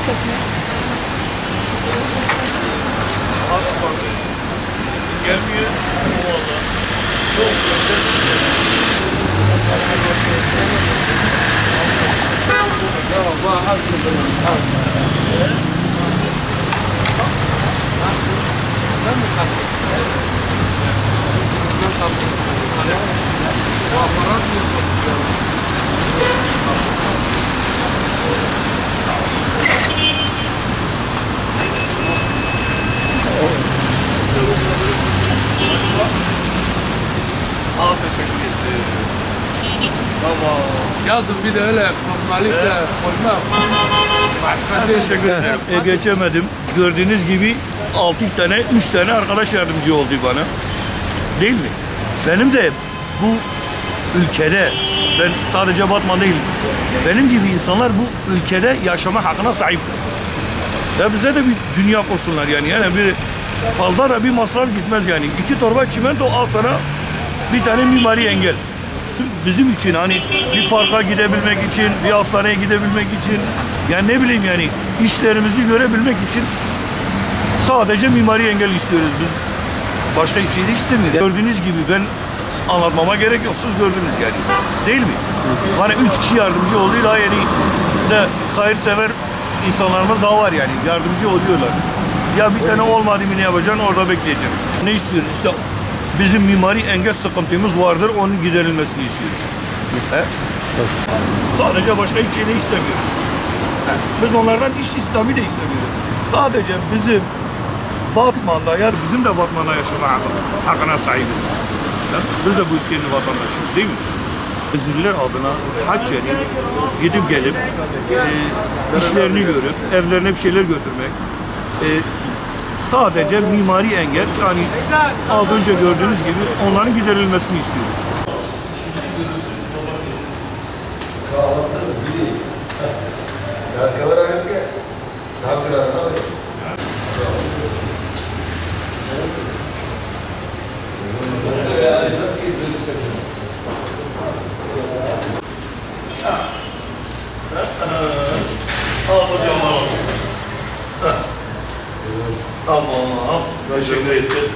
AK Parti gelmiyor. Valla. Çok güzel. Ya bak aslında nasıl? Ben mi kalkıyorsun? Ben kalkıyorum. Bu aparat mı yapıyor? Al teşekkür ederim. Tamam. Yazın bir de öyle formalite koyma. Ben teşekkür ederim. Geçemedim. Gördüğünüz gibi 3 tane arkadaş yardımcı oldu bana. Değil mi? Benim de bu ülkede, ben sadece Batman değil, benim gibi insanlar bu ülkede yaşama hakkına sahiptir. Ve bize de bir dünya kursunlar yani. Yani bir fazla da bir masraf gitmez yani. 2 torba çimento al sana bir tane mimari engel. Bizim için hani bir parka gidebilmek için, bir hastaneye gidebilmek için, yani ne bileyim yani işlerimizi görebilmek için sadece mimari engel istiyoruz biz. Başka bir şey de istemiyoruz. Gördüğünüz gibi ben anlatmama gerek yok. Siz gördünüz yani. Değil mi? Hani 3 kişi yardımcı oldu. Daha yeni de hayırsever insanlarımız daha var yani. Yardımcı oluyorlar. Ya bir tane olmadı mı ne yapacaksın? Orada bekleyeceğim. Ne istiyoruz? İşte bizim mimari engel sıkıntımız vardır. Onun giderilmesini istiyoruz. He? Sadece başka hiçbir şey de istemiyoruz. Biz onlardan iş İslami de istemiyoruz. Sadece bizim Batman'da ya bizim de Batman'da yaşama hakkına sahibiz. Biz de bu ülkenin vatandaşıyız değil mi? Özürler adına Haccari gidip gelip işlerini görüp evlerine bir şeyler götürmek, sadece mimari engel, yani az önce gördüğünüz gibi onların giderilmesini istiyoruz. Al hocam al. Tamam. Teşekkür ederim.